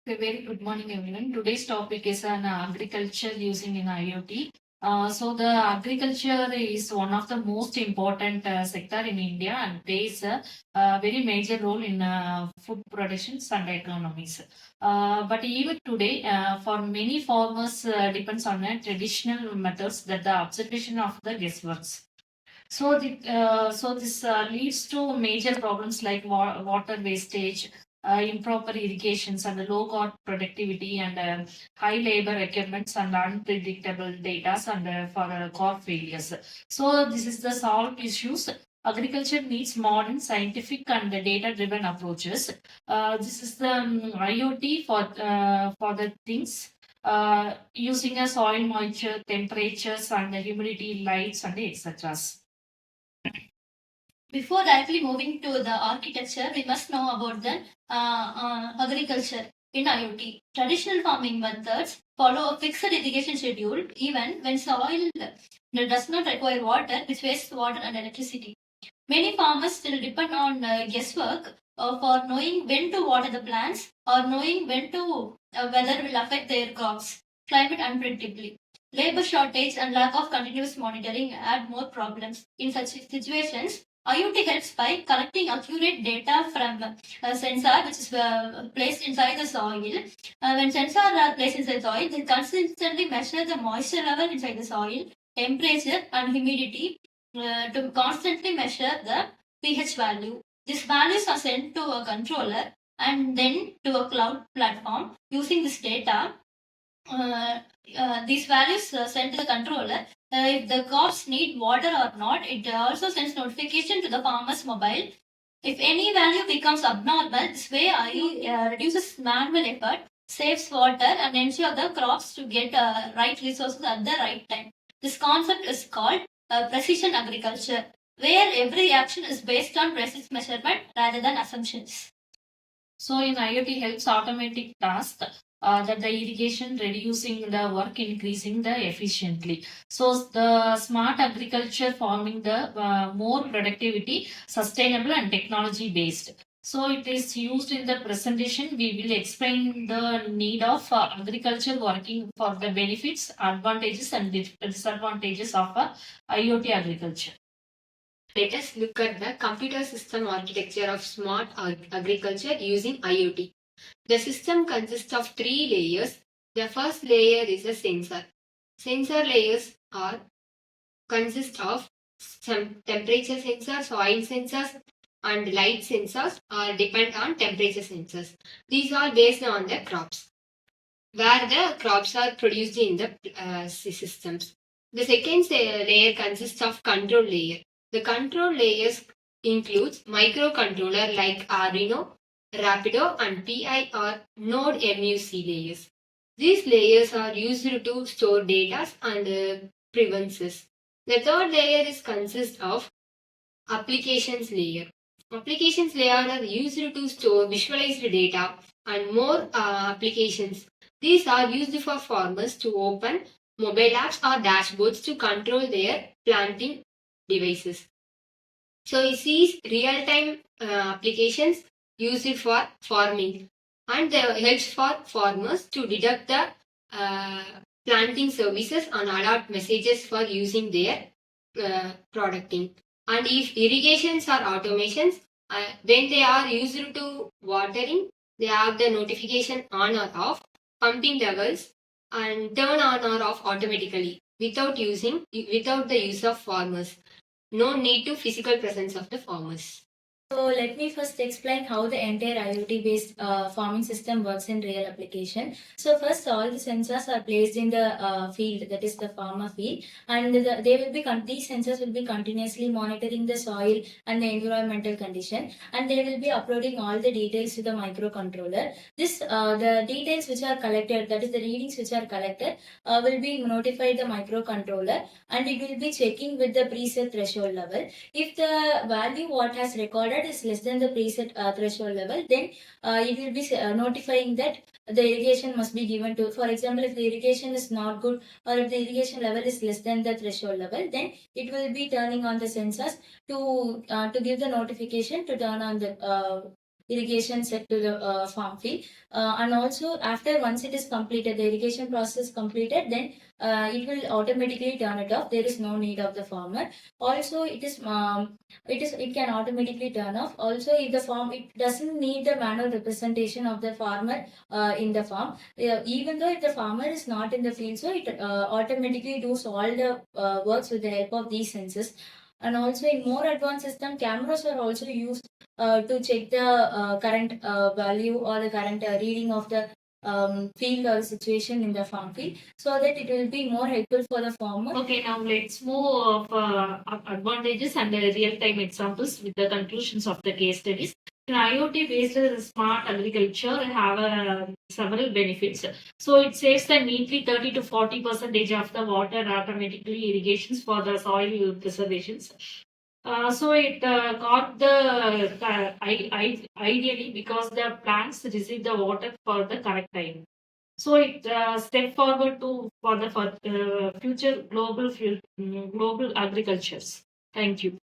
A very good morning, everyone. Today's topic is on agriculture using in IoT. So the agriculture is one of the most important sector in India and plays a very major role in food productions and economies. But even today, for many farmers, depends on traditional methods that the observation of the guessworks. So this leads to major problems like water wastage, improper irrigations, and low crop productivity, and high labor requirements, and unpredictable data, and for crop failures. So this is the solved issues. Agriculture needs modern, scientific, and data-driven approaches. This is the IoT for the things. Using a soil moisture, temperatures, and humidity, lights, and etc. Before directly moving to the architecture, we must know about the agriculture in IoT. Traditional farming methods follow a fixed irrigation schedule even when soil does not require water, which wastes water and electricity. Many farmers still depend on guesswork for knowing when to water the plants or knowing when to weather will affect their crops. Climate unpredictably. Labor shortage and lack of continuous monitoring add more problems. In such situations, IoT helps by collecting accurate data from a sensor which is placed inside the soil. When sensors are placed inside soil, they consistently measure the moisture level inside the soil, temperature and humidity to constantly measure the pH value. These values are sent to a controller and then to a cloud platform. Using this data, these values sent to the controller. If the crops need water or not, it also sends notification to the farmer's mobile. If any value becomes abnormal, this way reduces manual effort, saves water, and ensure the crops to get right resources at the right time. This concept is called precision agriculture, where every action is based on precise measurement rather than assumptions. So in IoT helps automatic tasks that the irrigation reducing the work, increasing the efficiently. So the smart agriculture forming the more productivity, sustainable and technology based. So it is used in the presentation. We will explain the need of agriculture working for the benefits, advantages and disadvantages of IoT agriculture. Let us look at the computer system architecture of smart agriculture using IoT. The system consists of three layers. The first layer is a sensor. Sensor layers consist of some temperature sensors, soil sensors, and light sensors or depend on temperature sensors. These are based on the crops, where the crops are produced in the systems. The second layer consists of control layer. The control layers includes microcontroller like Arduino, Rapido and PI or Node MUC layers. These layers are used to store data and preferences. The third layer is consists of applications layer. Applications layer are used to store visualized data and more applications. These are used for farmers to open mobile apps or dashboards to control their planting devices. So it sees real-time applications used for farming and helps for farmers to detect the planting services and alert messages for using their producting. And if irrigations or automations, when they are used to watering, they have the notification on or off, pumping levels, and turn on or off automatically without the use of farmers. No need to physical presence of the farmers. So let me first explain how the entire IoT-based farming system works in real application. So first, all the sensors are placed in the field, that is the farmer field, and these sensors will be continuously monitoring the soil and the environmental condition, and they will be uploading all the details to the microcontroller. The details which are collected, that is the readings which are collected, will be notified the microcontroller, and it will be checking with the preset threshold level. If the value what has recorded is less than the preset threshold level, then it will be notifying that the irrigation must be given to. For example, if the irrigation is not good or if the irrigation level is less than the threshold level, then it will be turning on the sensors to give the notification to turn on the irrigation set to the farm field. And also after once it is completed, the irrigation process is completed, then it will automatically turn it off. There is no need of the farmer. Also, it can automatically turn off. Also, if the farm, it doesn't need the manual representation of the farmer in the farm. Even though if the farmer is not in the field, so it automatically does all the works with the help of these sensors. And also in more advanced system, cameras are also used to check the current value or the current reading of the field or situation in the farm field, so that it will be more helpful for the farmer. Okay, now let's move of advantages and real-time examples with the conclusions of the case studies. IoT-based smart agriculture have several benefits. So it saves the neatly 30 to 40% of the water automatically irrigations for the soil preservations. So it got the ideally because the plants receive the water for the correct time. So it step forward to for the future global agricultures. Thank you.